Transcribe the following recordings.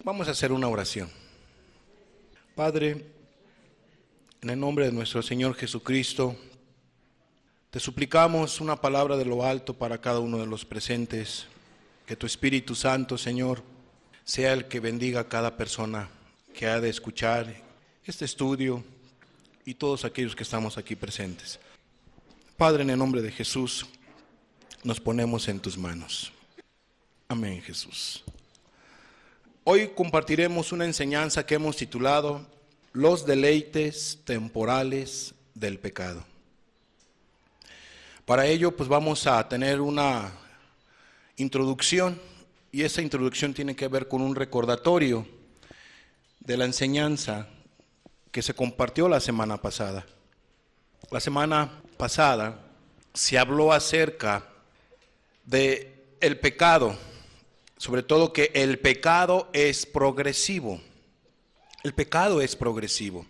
Vamos a hacer una oración. Padre, en el nombre de nuestro Señor Jesucristo, te suplicamos una palabra de lo alto para cada uno de los presentes. Que tu Espíritu Santo, Señor, sea el que bendiga a cada persona que ha de escuchar este estudio y todos aquellos que estamos aquí presentes. Padre, en el nombre de Jesús, nos ponemos en tus manos. Amén, Jesús. Hoy compartiremos una enseñanza que hemos titulado Los deleites temporales del pecado. Para ello, pues vamos a tener una introducción, y esa introducción tiene que ver con un recordatorio de la enseñanza que se compartió la semana pasada. La semana pasada se habló acerca de el pecado, sobre todo que el pecado es progresivo. El pecado es progresivo.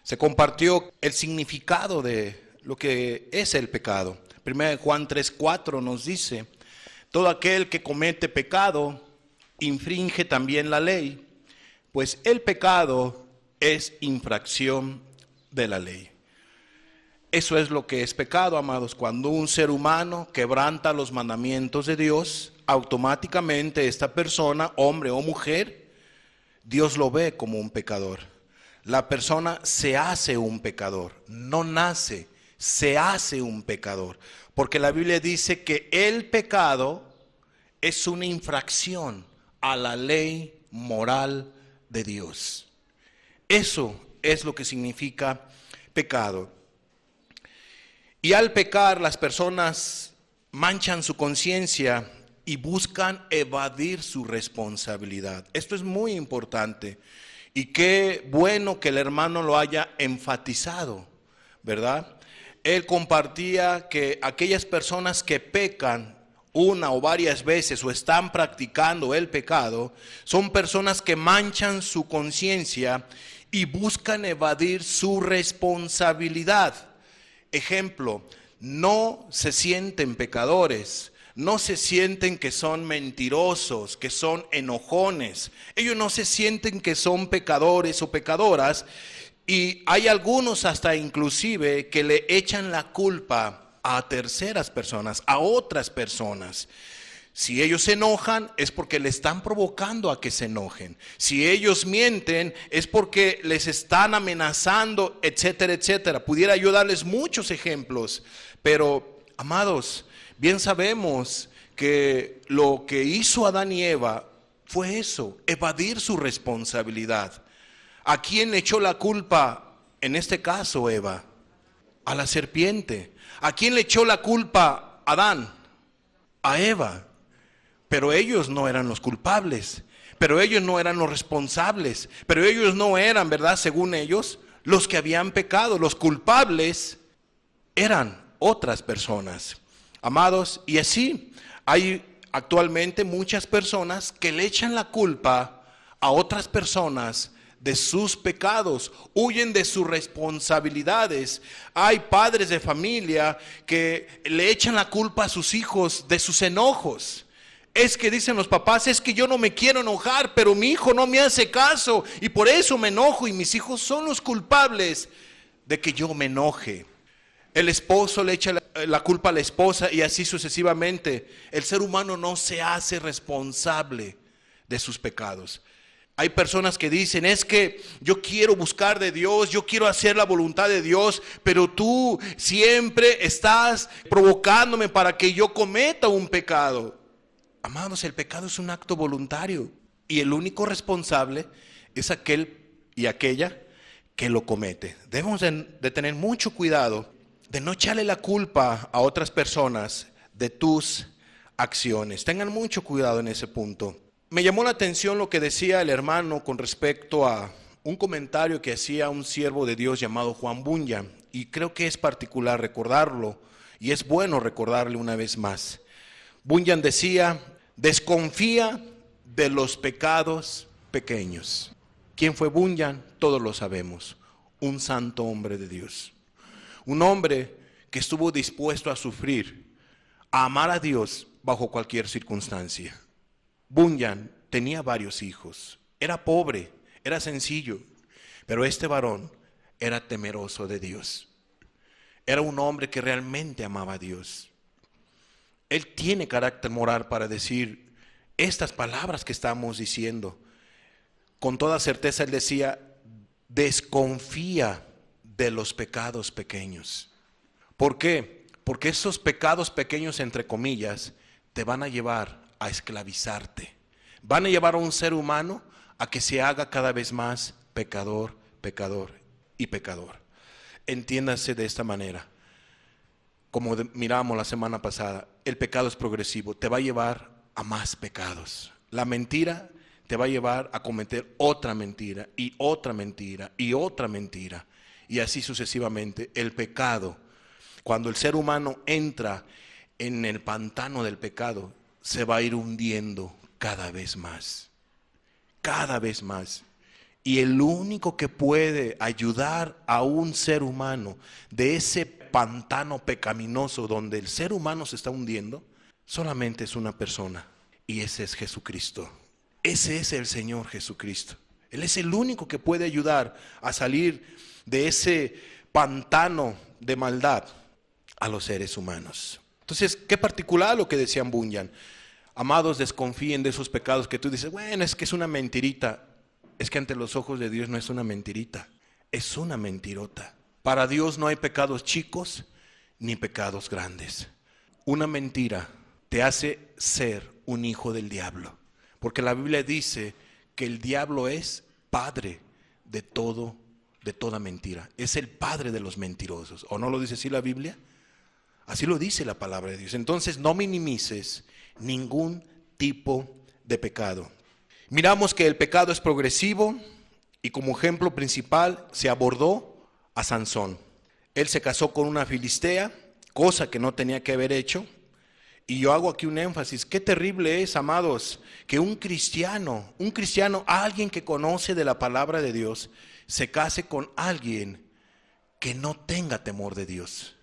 Se compartió el significado de lo que es el pecado. 1 Juan 3:4 nos dice: todo aquel que comete pecado infringe también la ley, pues el pecado es infracción de la ley. Eso es lo que es pecado, amados. Cuando un ser humano quebranta los mandamientos de Dios, automáticamente esta persona, hombre o mujer, Dios lo ve como un pecador. La persona se hace un pecador, no nace, se hace un pecador. Porque la Biblia dice que el pecado es una infracción a la ley moral de Dios. Eso es lo que significa pecado. Y al pecar, las personas manchan su conciencia y buscan evadir su responsabilidad. Esto es muy importante. Y qué bueno que el hermano lo haya enfatizado, ¿verdad? Él compartía que aquellas personas que pecan una o varias veces o están practicando el pecado, son personas que manchan su conciencia y buscan evadir su responsabilidad. Ejemplo, no se sienten pecadores, no se sienten que son mentirosos, que son enojones. Ellos no se sienten que son pecadores o pecadoras, y hay algunos hasta inclusive que le echan la culpa a terceras personas, a otras personas. Si ellos se enojan es porque le están provocando a que se enojen. Si ellos mienten es porque les están amenazando, etcétera, etcétera. Pudiera yo darles muchos ejemplos, pero amados, bien sabemos que lo que hizo Adán y Eva fue eso, evadir su responsabilidad. ¿A quién le echó la culpa en este caso Eva? A la serpiente. ¿A quién le echó la culpa Adán? A Eva. Pero ellos no eran los culpables, pero ellos no eran los responsables, pero ellos no eran, ¿verdad? Según ellos, los que habían pecado. Los culpables eran otras personas. Amados, y así hay actualmente muchas personas que le echan la culpa a otras personas de sus pecados, huyen de sus responsabilidades. Hay padres de familia que le echan la culpa a sus hijos de sus enojos. Es que dicen los papás, es que yo no me quiero enojar, pero mi hijo no me hace caso y por eso me enojo, y mis hijos son los culpables de que yo me enoje. El esposo le echa la culpa a la esposa y así sucesivamente. El ser humano no se hace responsable de sus pecados. Hay personas que dicen, es que yo quiero buscar de Dios, yo quiero hacer la voluntad de Dios, pero tú siempre estás provocándome para que yo cometa un pecado. Amados, el pecado es un acto voluntario y el único responsable es aquel y aquella que lo comete. Debemos de tener mucho cuidado de no echarle la culpa a otras personas de tus acciones. Tengan mucho cuidado en ese punto. Me llamó la atención lo que decía el hermano con respecto a un comentario que hacía un siervo de Dios llamado Juan Bunyan, y creo que es particular recordarlo y es bueno recordarle una vez más. Bunyan decía, desconfía de los pecados pequeños. ¿Quién fue Bunyan? Todos lo sabemos. Un santo hombre de Dios. Un hombre que estuvo dispuesto a sufrir, a amar a Dios bajo cualquier circunstancia. Bunyan tenía varios hijos, era pobre, era sencillo, pero este varón era temeroso de Dios. Era un hombre que realmente amaba a Dios. Él tiene carácter moral para decir estas palabras que estamos diciendo. Con toda certeza él decía, desconfía de los pecados pequeños. ¿Por qué? Porque esos pecados pequeños, entre comillas, te van a llevar a esclavizarte. Van a llevar a un ser humano a que se haga cada vez más pecador, pecador y pecador. Entiéndase de esta manera. Como miramos la semana pasada, el pecado es progresivo, te va a llevar a más pecados. La mentira te va a llevar a cometer otra mentira y otra mentira y otra mentira. Y así sucesivamente. El pecado, cuando el ser humano entra en el pantano del pecado, se va a ir hundiendo cada vez más. Cada vez más. Y el único que puede ayudar a un ser humano de ese pantano pecaminoso donde el ser humano se está hundiendo, solamente es una persona, y ese es Jesucristo. Ese es el Señor Jesucristo. Él es el único que puede ayudar a salir de ese pantano de maldad a los seres humanos. Entonces, qué particular lo que decían Bunyan. Amados, desconfíen de esos pecados que tú dices, bueno, es que es una mentirita. Es que ante los ojos de Dios no es una mentirita, es una mentirota. Para Dios no hay pecados chicos ni pecados grandes. Una mentira te hace ser un hijo del diablo, porque la Biblia dice que el diablo es padre de toda mentira. Es el padre de los mentirosos. ¿O no lo dice así la Biblia? Así lo dice la palabra de Dios. Entonces no minimices ningún tipo de pecado. Miramos que el pecado es progresivo y como ejemplo principal se abordó a Sansón. Él se casó con una filistea, cosa que no tenía que haber hecho. Y yo hago aquí un énfasis, qué terrible es, amados, que un cristiano, alguien que conoce de la palabra de Dios, se case con alguien que no tenga temor de Dios.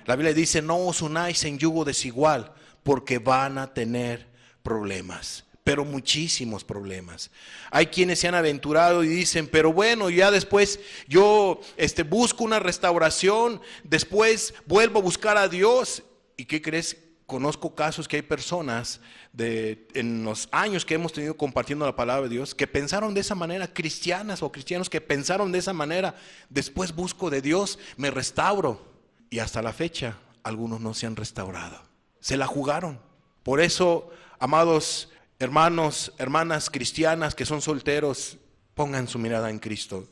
La Biblia dice, no os unáis en yugo desigual, porque van a tener problemas. Pero muchísimos problemas. Hay quienes se han aventurado y dicen, pero bueno, ya después yo busco una restauración, después vuelvo a buscar a Dios. ¿Y qué crees? Conozco casos que hay personas en los años que hemos tenido compartiendo la palabra de Dios, que pensaron de esa manera, cristianas o cristianos que pensaron de esa manera, después busco de Dios, me restauro. Y hasta la fecha, algunos no se han restaurado. Se la jugaron. Por eso, amados hermanos, hermanas cristianas que son solteros, pongan su mirada en Cristo.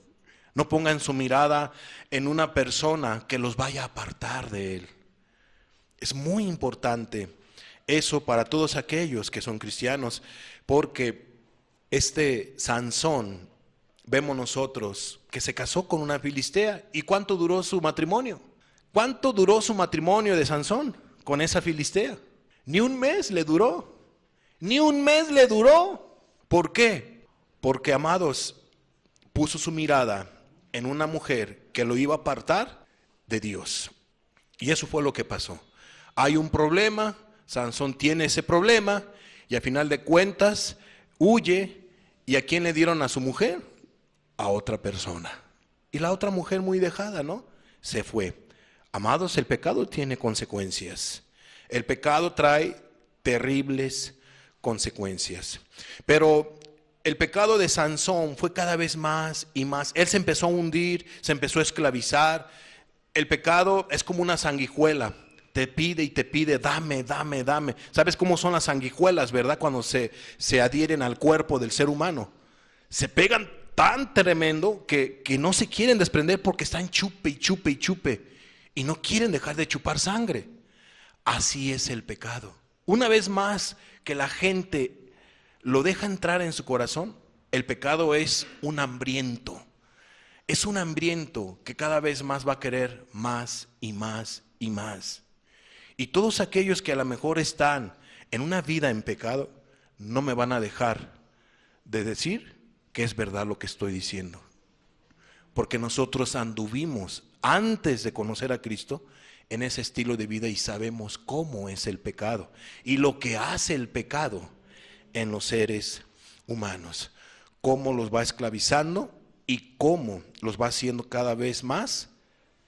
No pongan su mirada en una persona que los vaya a apartar de Él. Es muy importante eso para todos aquellos que son cristianos, porque Sansón, vemos nosotros, que se casó con una filistea. ¿Y cuánto duró su matrimonio? ¿Cuánto duró su matrimonio de Sansón con esa filistea? Ni un mes le duró. Ni un mes le duró. ¿Por qué? Porque, amados, puso su mirada en una mujer que lo iba a apartar de Dios. Y eso fue lo que pasó. Hay un problema, Sansón tiene ese problema y a final de cuentas huye. ¿Y a quién le dieron a su mujer? A otra persona. Y la otra mujer muy dejada, ¿no? Se fue. Amados, el pecado tiene consecuencias. El pecado trae terribles consecuencias. Pero el pecado de Sansón fue cada vez más y más. Él se empezó a hundir, se empezó a esclavizar. El pecado es como una sanguijuela. Te pide y te pide, dame, dame, dame. ¿Sabes cómo son las sanguijuelas, verdad? Cuando se adhieren al cuerpo del ser humano. Se pegan tan tremendo que no se quieren desprender porque están chupe y chupe y chupe. Y no quieren dejar de chupar sangre. Así es el pecado. Una vez más que la gente lo deja entrar en su corazón, el pecado es un hambriento. Es un hambriento que cada vez más va a querer más y más y más. Y todos aquellos que a lo mejor están en una vida en pecado, no me van a dejar de decir que es verdad lo que estoy diciendo. Porque nosotros anduvimos antes de conocer a Cristo en ese estilo de vida y sabemos cómo es el pecado y lo que hace el pecado en los seres humanos, cómo los va esclavizando y cómo los va haciendo cada vez más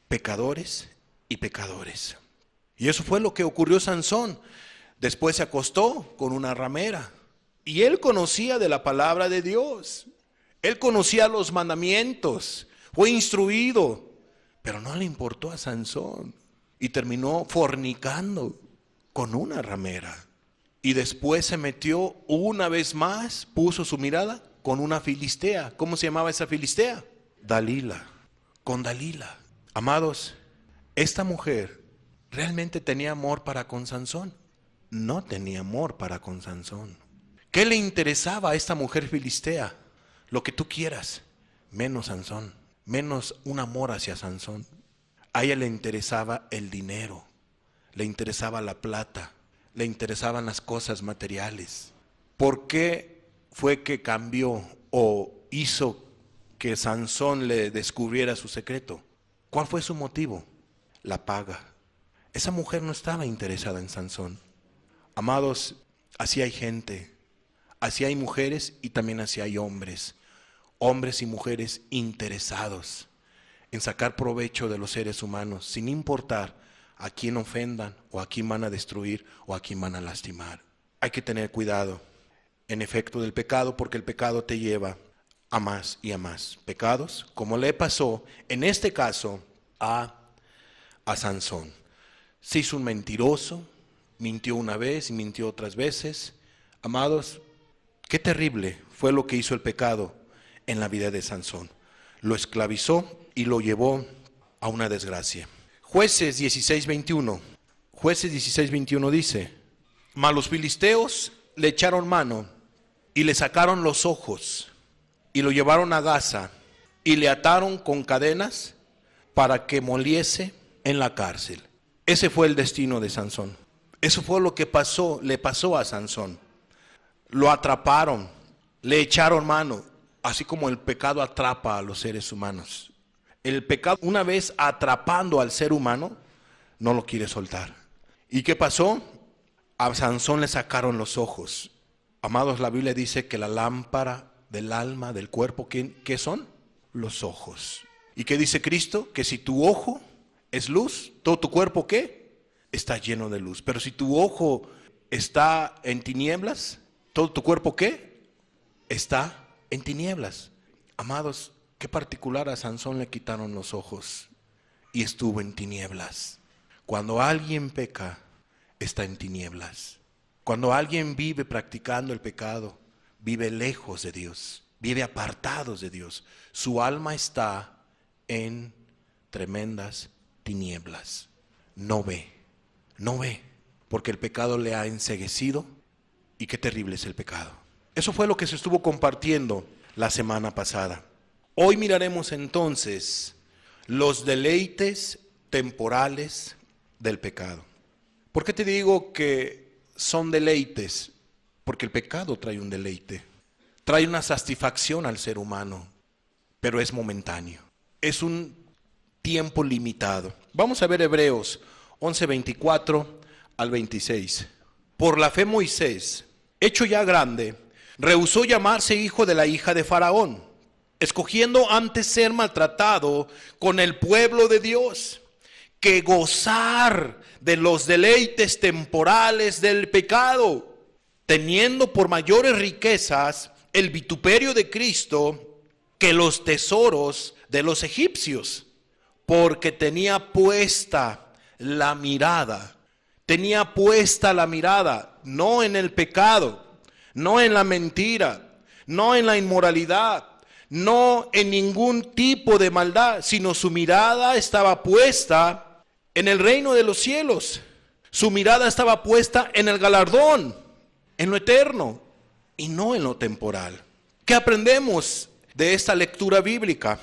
pecadores y pecadores. Y eso fue lo que ocurrió a Sansón. Después se acostó con una ramera y él conocía de la palabra de Dios. Él conocía los mandamientos, fue instruido, pero no le importó a Sansón y terminó fornicando con una ramera. Y después se metió una vez más, puso su mirada con una filistea. ¿Cómo se llamaba esa filistea? Dalila, con Dalila. Amados, esta mujer realmente tenía amor para con Sansón. No tenía amor para con Sansón. ¿Qué le interesaba a esta mujer filistea? Lo que tú quieras, menos Sansón, menos un amor hacia Sansón. A ella le interesaba el dinero, le interesaba la plata, le interesaban las cosas materiales. ¿Por qué fue que cambió o hizo que Sansón le descubriera su secreto? ¿Cuál fue su motivo? La paga. Esa mujer no estaba interesada en Sansón. Amados, así hay gente, así hay mujeres y también así hay hombres. Hombres y mujeres interesados en sacar provecho de los seres humanos, sin importar a quién ofendan o a quién van a destruir o a quién van a lastimar. Hay que tener cuidado en efecto del pecado, porque el pecado te lleva a más y a más pecados, como le pasó en este caso a Sansón. Se hizo un mentiroso, mintió una vez y mintió otras veces. Amados, qué terrible fue lo que hizo el pecado en la vida de Sansón. Lo esclavizó y lo llevó a una desgracia. Jueces 16:21. Jueces 16:21 dice: mas los filisteos le echaron mano y le sacaron los ojos y lo llevaron a Gaza y le ataron con cadenas para que moliese en la cárcel. Ese fue el destino de Sansón. Eso fue lo que le pasó a Sansón. Lo atraparon, le echaron mano, así como el pecado atrapa a los seres humanos. El pecado, una vez atrapando al ser humano, no lo quiere soltar. ¿Y qué pasó? A Sansón le sacaron los ojos. Amados, la Biblia dice que la lámpara del alma, del cuerpo, ¿qué son? Los ojos. ¿Y qué dice Cristo? Que si tu ojo es luz, ¿todo tu cuerpo qué? Está lleno de luz. Pero si tu ojo está en tinieblas, ¿todo tu cuerpo qué? Está en tinieblas. Amados, qué particular, a Sansón le quitaron los ojos y estuvo en tinieblas. Cuando alguien peca, está en tinieblas. Cuando alguien vive practicando el pecado, vive lejos de Dios, vive apartados de Dios. Su alma está en tremendas tinieblas. No ve, porque el pecado le ha enceguecido. Y qué terrible es el pecado. Eso fue lo que se estuvo compartiendo la semana pasada. Hoy miraremos entonces los deleites temporales del pecado. ¿Por qué te digo que son deleites? Porque el pecado trae un deleite, trae una satisfacción al ser humano, pero es momentáneo, es un tiempo limitado. Vamos a ver Hebreos 11:24 al 26. Por la fe Moisés, hecho ya grande, rehusó llamarse hijo de la hija de Faraón, escogiendo antes ser maltratado con el pueblo de Dios, que gozar de los deleites temporales del pecado, teniendo por mayores riquezas el vituperio de Cristo que los tesoros de los egipcios, porque tenía puesta la mirada no en el pecado, no en la mentira, no en la inmoralidad, no en ningún tipo de maldad, sino su mirada estaba puesta en el reino de los cielos. Su mirada estaba puesta en el galardón, en lo eterno y no en lo temporal. ¿Qué aprendemos de esta lectura bíblica?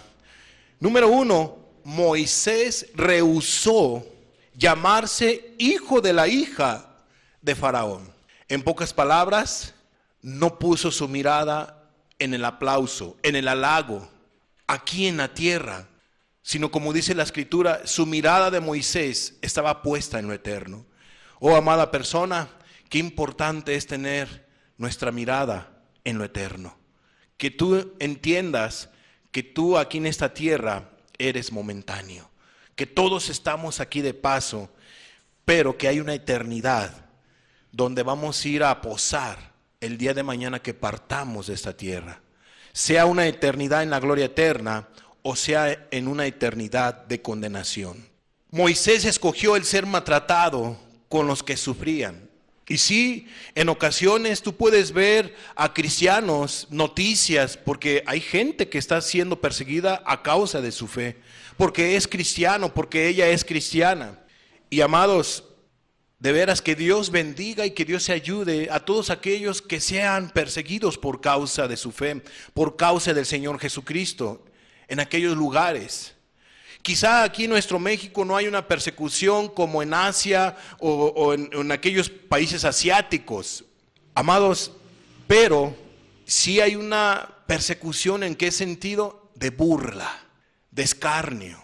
Número 1, Moisés rehusó llamarse hijo de la hija de Faraón. En pocas palabras, no puso su mirada en el aplauso, en el halago, aquí en la tierra, sino, como dice la Escritura, su mirada de Moisés estaba puesta en lo eterno. Oh, amada persona, qué importante es tener nuestra mirada en lo eterno. Que tú entiendas que tú aquí en esta tierra eres momentáneo. Que todos estamos aquí de paso, pero que hay una eternidad donde vamos a ir a posar el día de mañana que partamos de esta tierra. Sea una eternidad en la gloria eterna o sea en una eternidad de condenación. Moisés escogió el ser maltratado con los que sufrían. Y sí, en ocasiones tú puedes ver a cristianos, noticias, porque hay gente que está siendo perseguida a causa de su fe, porque es cristiano, porque ella es cristiana. Y amados, de veras que Dios bendiga y que Dios se ayude a todos aquellos que sean perseguidos por causa de su fe, por causa del Señor Jesucristo, en aquellos lugares. Quizá aquí en nuestro México no hay una persecución como en Asia o en aquellos países asiáticos, amados, pero sí hay una persecución. ¿En qué sentido? De burla, de escarnio.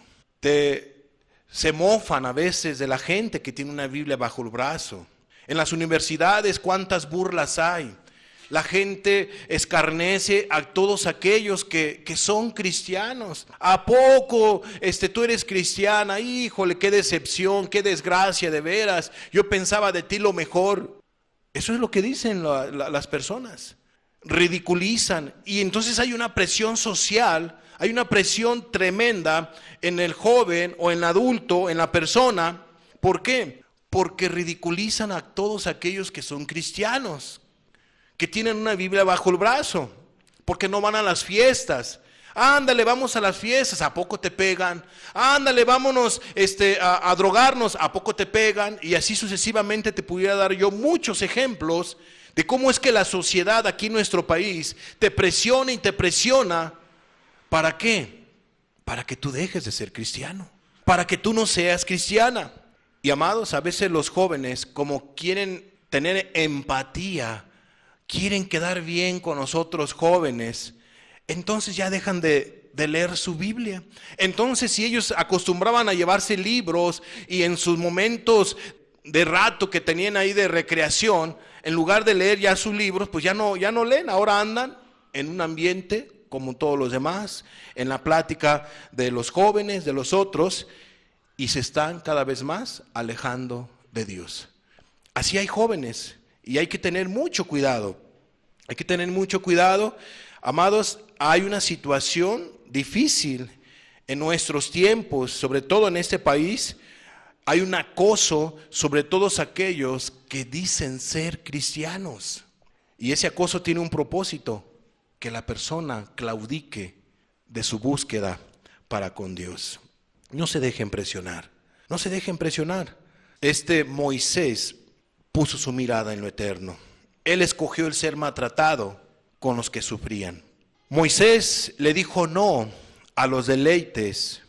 Se mofan a veces de la gente que tiene una Biblia bajo el brazo. En las universidades, ¿cuántas burlas hay? La gente escarnece a todos aquellos que son cristianos. ¿A poco tú eres cristiana? Híjole, qué decepción, qué desgracia, de veras. Yo pensaba de ti lo mejor. Eso es lo que dicen las personas. Ridiculizan. Y entonces hay una presión social, hay una presión tremenda en el joven o en el adulto, en la persona. ¿Por qué? Porque ridiculizan a todos aquellos que son cristianos, que tienen una Biblia bajo el brazo, porque no van a las fiestas. Ándale, vamos a las fiestas, ¿a poco te pegan? Ándale, vámonos a drogarnos, ¿a poco te pegan? Y así sucesivamente te pudiera dar yo muchos ejemplos de cómo es que la sociedad aquí en nuestro país te presiona y te presiona. ¿Para qué? Para que tú dejes de ser cristiano, para que tú no seas cristiana. Y amados, a veces los jóvenes, como quieren tener empatía, quieren quedar bien con nosotros jóvenes, entonces ya dejan de leer su Biblia. Entonces, si ellos acostumbraban a llevarse libros y en sus momentos de rato que tenían ahí de recreación, en lugar de leer ya sus libros, pues ya no leen. Ahora andan en un ambiente como todos los demás, en la plática de los jóvenes, de los otros, y se están cada vez más alejando de Dios. Así hay jóvenes. Y hay que tener mucho cuidado, hay que tener mucho cuidado. Amados, hay una situación difícil en nuestros tiempos, sobre todo en este país. Hay un acoso sobre todos aquellos que dicen ser cristianos. Y ese acoso tiene un propósito, que la persona claudique de su búsqueda para con Dios. No se dejen presionar, no se dejen presionar. Moisés puso su mirada en lo eterno. Él escogió el ser maltratado con los que sufrían. Moisés le dijo no a los deleites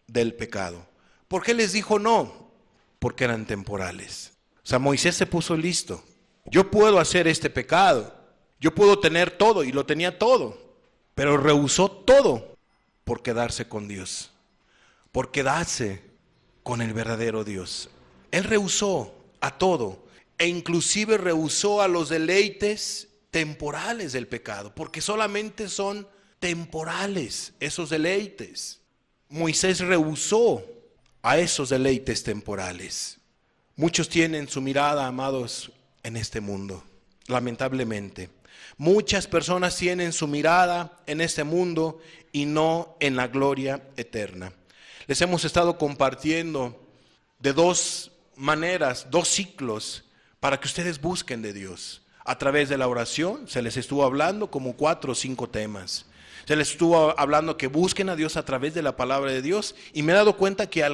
del pecado. ¿Por qué les dijo no? Porque eran temporales. O sea, Moisés se puso listo. Yo puedo hacer este pecado. Yo puedo tener todo, y lo tenía todo. Pero rehusó todo por quedarse con Dios, por quedarse con el verdadero Dios. Él rehusó a todo. E inclusive rehusó a los deleites temporales del pecado, porque solamente son temporales esos deleites. Moisés rehusó a esos deleites temporales. Muchos tienen su mirada, amados, en este mundo, lamentablemente. Muchas personas tienen su mirada en este mundo y no en la gloria eterna. Les hemos estado compartiendo de dos maneras, dos ciclos, para que ustedes busquen de Dios. A través de la oración se les estuvo hablando como 4 o 5 temas. Se les estuvo hablando que busquen a Dios a través de la palabra de Dios. Y me he dado cuenta que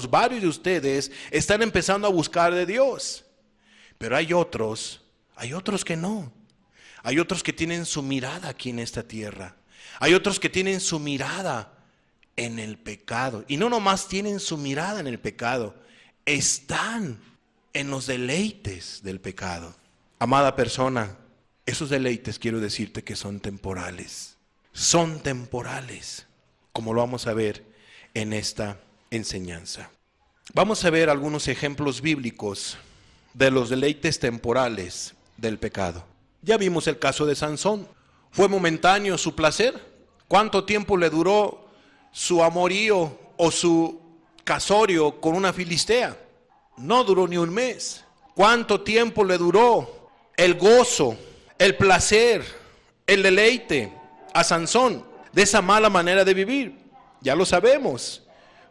varios de ustedes están empezando a buscar de Dios. Pero hay otros que no. Hay otros que tienen su mirada aquí en esta tierra. Hay otros que tienen su mirada en el pecado. Y no nomás tienen su mirada en el pecado, están en los deleites del pecado. Amada persona, esos deleites quiero decirte que son temporales. Son temporales, como lo vamos a ver en esta enseñanza. Vamos a ver algunos ejemplos bíblicos de los deleites temporales del pecado. Ya vimos el caso de Sansón, ¿Fue momentáneo su placer? ¿Cuánto tiempo le duró su amorío o su casorio con una filistea? No duró ni un mes. ¿Cuánto tiempo le duró el gozo, el placer, el deleite a Sansón de esa mala manera de vivir? Ya lo sabemos.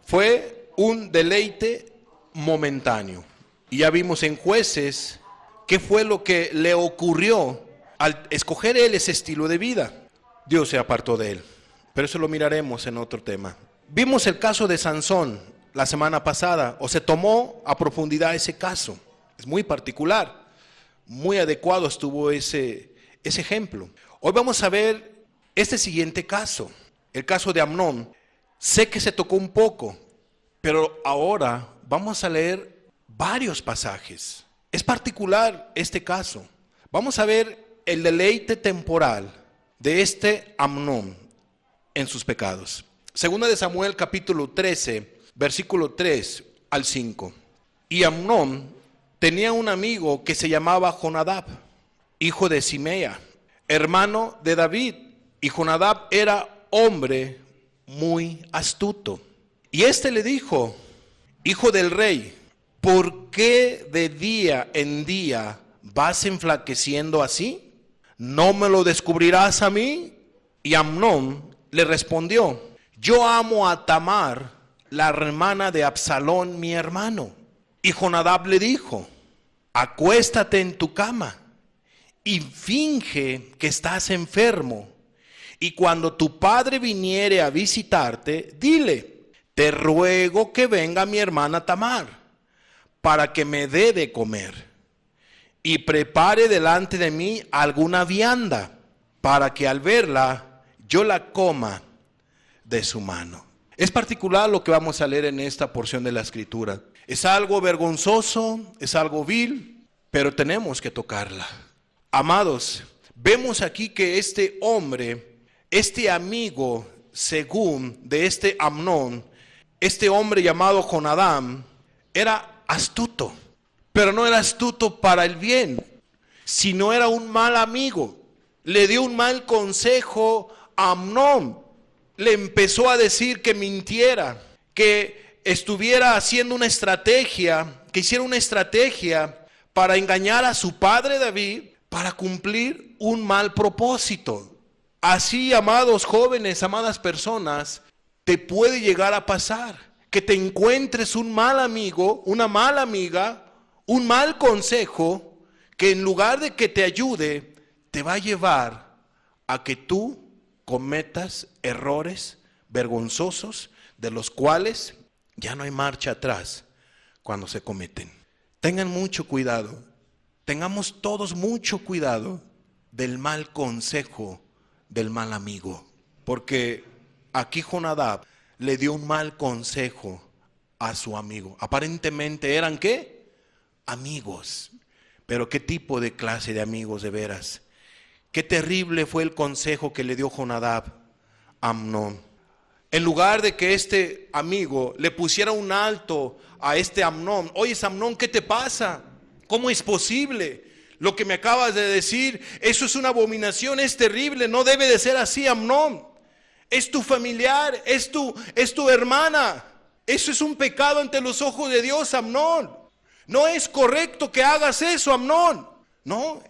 Fue un deleite momentáneo. Y ya vimos en Jueces qué fue lo que le ocurrió al escoger él ese estilo de vida. Dios se apartó de él. Pero eso lo miraremos en otro tema. Vimos el caso de Sansón la semana pasada, o se tomó a profundidad ese caso. Es muy particular, muy adecuado estuvo ese ejemplo. Hoy vamos a ver este siguiente caso, el caso de Amnón. Sé que se tocó un poco, pero ahora vamos a leer varios pasajes. Es particular este caso. Vamos a ver el deleite temporal de este Amnón en sus pecados. Segunda de Samuel capítulo 13, versículo 3 al 5. Y Amnón tenía un amigo que se llamaba Jonadab, hijo de Simea, hermano de David. Y Jonadab era hombre muy astuto. Y éste le dijo: hijo del rey, ¿por qué de día en día vas enflaqueciendo así? ¿No me lo descubrirás a mí? Y Amnón le respondió: yo amo a Tamar, la hermana de Absalón, mi hermano. Y Jonadab le dijo: acuéstate en tu cama y finge que estás enfermo. Y cuando tu padre viniere a visitarte, dile: te ruego que venga mi hermana Tamar, para que me dé de comer. Y prepare delante de mí alguna vianda, para que al verla yo la coma de su mano. Es particular lo que vamos a leer en esta porción de la Escritura. Es algo vergonzoso, es algo vil, pero tenemos que tocarla. Amados, vemos aquí que este hombre, este amigo, según de este Amnón, este hombre llamado Jonadab, era astuto, pero no era astuto para el bien, sino era un mal amigo. Le dio un mal consejo a Amnón. Le empezó a decir que mintiera, que estuviera haciendo una estrategia, que hiciera una estrategia para engañar a su padre David, para cumplir un mal propósito. Así, amados jóvenes, amadas personas, te puede llegar a pasar que te encuentres un mal amigo, una mala amiga, un mal consejo, que en lugar de que te ayude, te va a llevar a que tú cometas errores vergonzosos de los cuales ya no hay marcha atrás cuando se cometen. Tengan mucho cuidado, tengamos todos mucho cuidado del mal consejo del mal amigo, porque aquí Jonadab le dio un mal consejo a su amigo. Aparentemente eran ¿qué? Amigos, pero ¿qué tipo de clase de amigos de veras? Qué terrible fue el consejo que le dio Jonadab a Amnón. En lugar de que este amigo le pusiera un alto a este Amnón: oye, Amnón, ¿qué te pasa? ¿Cómo es posible? Lo que me acabas de decir, eso es una abominación, es terrible, no debe de ser así, Amnón. Es tu familiar, es tu hermana. Eso es un pecado ante los ojos de Dios, Amnón. No es correcto que hagas eso, Amnón. No,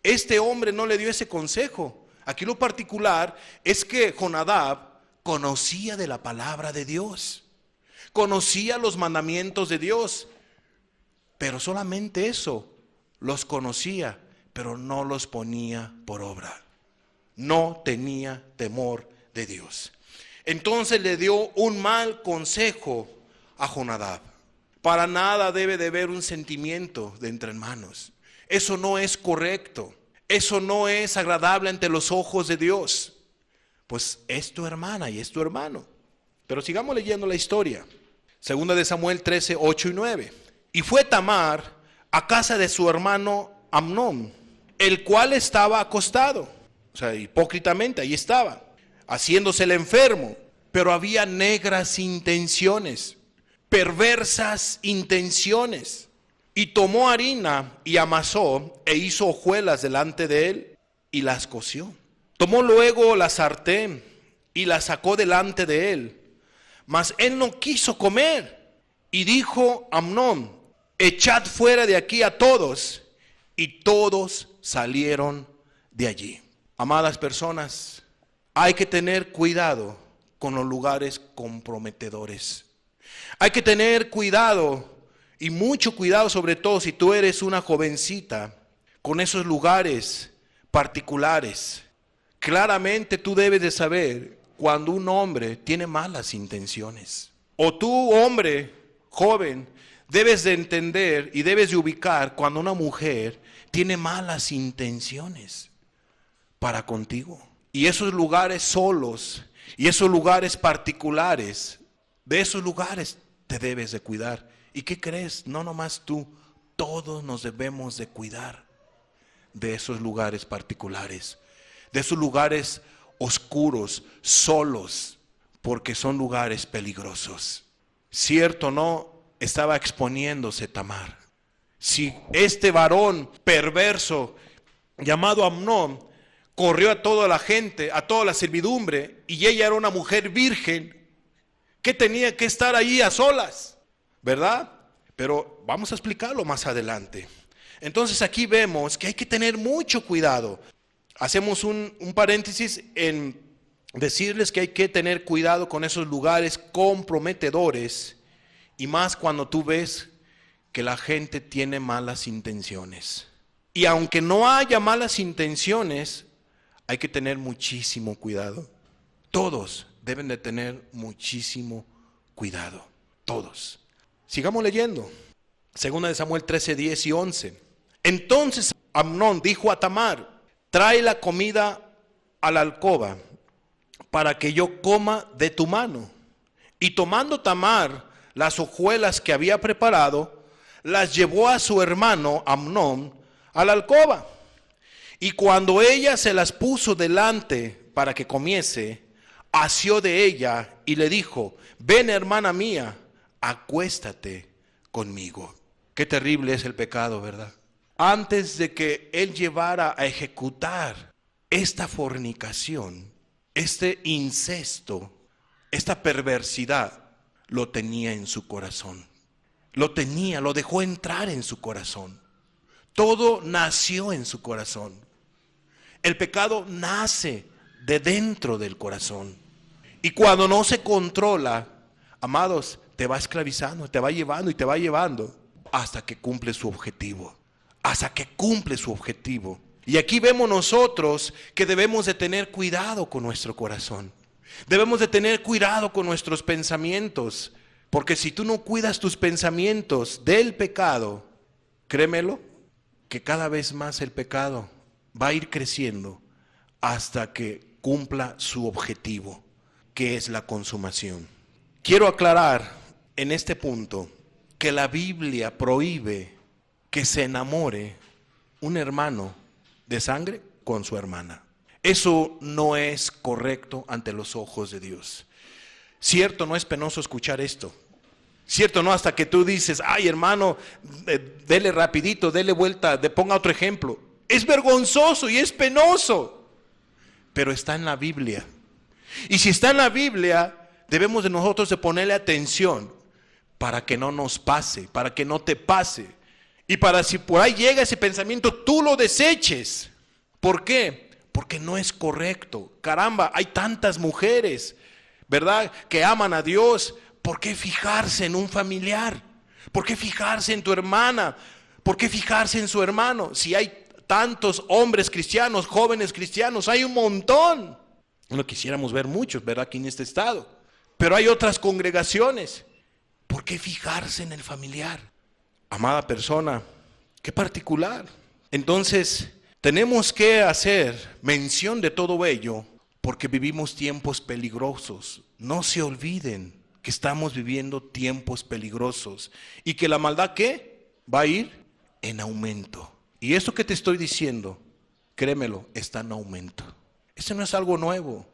este hombre no le dio ese consejo. Aquí lo particular es que Jonadab conocía de la palabra de Dios, conocía los mandamientos de Dios, pero solamente eso, los conocía, pero no los ponía por obra. No tenía temor de Dios. Entonces le dio un mal consejo a Jonadab. Para nada debe de haber un sentimiento de entre hermanos. Eso no es correcto. Eso no es agradable ante los ojos de Dios. Pues es tu hermana y es tu hermano. Pero sigamos leyendo la historia. Segunda de Samuel 13, 8 y 9. Y fue Tamar a casa de su hermano Amnón, el cual estaba acostado. O sea, hipócritamente ahí estaba, haciéndose el enfermo. Pero había negras intenciones, perversas intenciones. Y tomó harina y amasó e hizo hojuelas delante de él y las coció. Tomó luego la sartén y la sacó delante de él, mas él no quiso comer. Y dijo Amnón: echad fuera de aquí a todos. Y todos salieron de allí. Amadas personas, hay que tener cuidado con los lugares comprometedores. Hay que tener cuidado, y mucho cuidado, sobre todo si tú eres una jovencita, con esos lugares particulares. Claramente tú debes de saber cuando un hombre tiene malas intenciones. O tú, hombre joven, debes de entender y debes de ubicar cuando una mujer tiene malas intenciones para contigo. Y esos lugares solos y esos lugares particulares, de esos lugares te debes de cuidar. ¿Y qué crees? No nomás tú, todos nos debemos de cuidar de esos lugares particulares, de esos lugares oscuros, solos, porque son lugares peligrosos. Cierto, no estaba exponiéndose Tamar. Si este varón perverso llamado Amnón corrió a toda la gente, a toda la servidumbre, y ella era una mujer virgen, ¿qué tenía que estar ahí a solas? ¿Verdad? Pero vamos a explicarlo más adelante. Entonces aquí vemos que hay que tener mucho cuidado. Hacemos un paréntesis en decirles que hay que tener cuidado con esos lugares comprometedores, y más cuando tú ves que la gente tiene malas intenciones. Y aunque no haya malas intenciones, hay que tener muchísimo cuidado. Todos deben de tener muchísimo cuidado. Todos. Sigamos leyendo. Segunda de Samuel 13, 10 y 11. Entonces Amnón dijo a Tamar: trae la comida a la alcoba para que yo coma de tu mano. Y tomando Tamar las hojuelas que había preparado, las llevó a su hermano Amnón a la alcoba. Y cuando ella se las puso delante para que comiese, asió de ella y le dijo: ven, hermana mía, acuéstate conmigo. Qué terrible es el pecado, ¿verdad? Antes de que él llevara a ejecutar esta fornicación, este incesto, esta perversidad, lo tenía en su corazón. Lo tenía, lo dejó entrar en su corazón. Todo nació en su corazón. El pecado nace de dentro del corazón. Y cuando no se controla, amados, te va esclavizando, te va llevando y te va llevando hasta que cumple su objetivo. Hasta que cumple su objetivo. Y aquí vemos nosotros que debemos de tener cuidado con nuestro corazón. Debemos de tener cuidado con nuestros pensamientos. Porque si tú no cuidas tus pensamientos del pecado, créemelo, que cada vez más el pecado va a ir creciendo hasta que cumpla su objetivo, que es la consumación. Quiero aclarar en este punto que la Biblia prohíbe que se enamore un hermano de sangre con su hermana. Eso no es correcto ante los ojos de Dios. Cierto, no es penoso escuchar esto. Cierto, no, hasta que tú dices: ay, hermano, dele rapidito, dele vuelta, ponga otro ejemplo. Es vergonzoso y es penoso, pero está en la Biblia. Y si está en la Biblia, debemos de nosotros de ponerle atención para que no nos pase, para que no te pase. Y para si por ahí llega ese pensamiento, tú lo deseches. ¿Por qué? Porque no es correcto. Caramba, hay tantas mujeres, ¿verdad?, que aman a Dios. ¿Por qué fijarse en un familiar? ¿Por qué fijarse en tu hermana? ¿Por qué fijarse en su hermano? Si hay tantos hombres cristianos, jóvenes cristianos, hay un montón. No quisiéramos ver muchos, ¿verdad?, aquí en este estado. Pero hay otras congregaciones. ¿Por qué fijarse en el familiar? Amada persona, qué particular. Entonces, tenemos que hacer mención de todo ello porque vivimos tiempos peligrosos. No se olviden que estamos viviendo tiempos peligrosos y que la maldad, ¿qué? Va a ir en aumento. Y eso que te estoy diciendo, créemelo, está en aumento. Eso no es algo nuevo.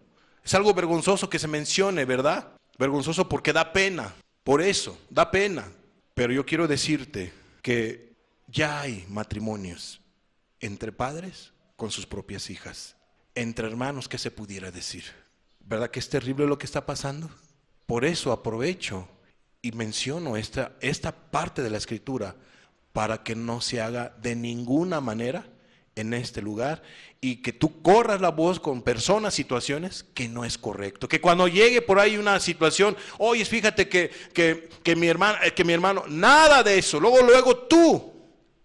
Es algo vergonzoso que se mencione, ¿verdad? Vergonzoso porque da pena. Por eso, da pena. Pero yo quiero decirte que ya hay matrimonios entre padres con sus propias hijas. entre hermanos, ¿qué se pudiera decir? ¿Verdad que es terrible lo que está pasando? Por eso aprovecho y menciono esta parte de la Escritura para que no se haga de ninguna manera en este lugar y que tú corras la voz con personas, situaciones que no es correcto. Que cuando llegue por ahí una situación, oye, fíjate que mi hermano, nada de eso. Luego tú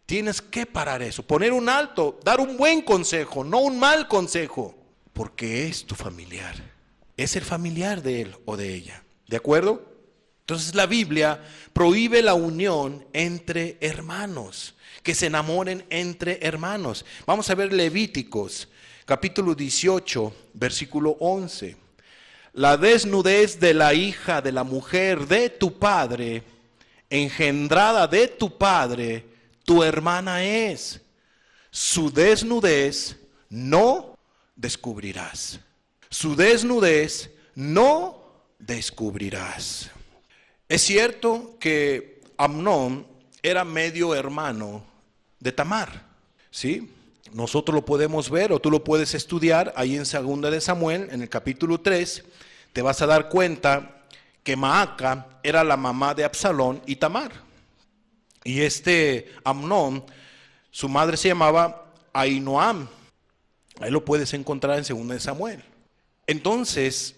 tienes que parar eso, poner un alto, dar un buen consejo, no un mal consejo, porque es tu familiar, es el familiar de él o de ella. ¿De acuerdo? Entonces la Biblia prohíbe la unión entre hermanos, que se enamoren entre hermanos. Vamos a ver Levíticos, capítulo 18, versículo 11. La desnudez de la hija de la mujer de tu padre, engendrada de tu padre, tu hermana es. Su desnudez no descubrirás. Su desnudez no descubrirás. Es cierto que Amnón era medio hermano de Tamar, ¿sí? Nosotros lo podemos ver o tú lo puedes estudiar ahí en 2 de Samuel, en el capítulo 3, te vas a dar cuenta que Maaca era la mamá de Absalón y Tamar. Y Amnón, su madre se llamaba Ahinoam. Ahí lo puedes encontrar en 2 de Samuel. Entonces,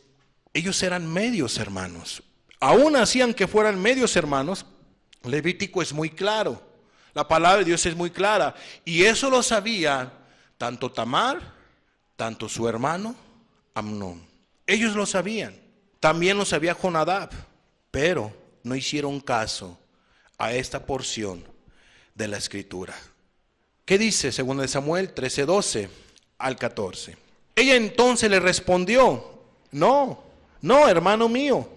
ellos eran medios hermanos. Aún así, aunque fueran medios hermanos, Levítico es muy claro. La palabra de Dios es muy clara. Y eso lo sabía tanto Tamar, tanto su hermano Amnón. Ellos lo sabían. También lo sabía Jonadab. Pero no hicieron caso a esta porción de la Escritura. ¿Qué dice 2 de Samuel 13:12 al 14? Ella entonces le respondió: no, hermano mío,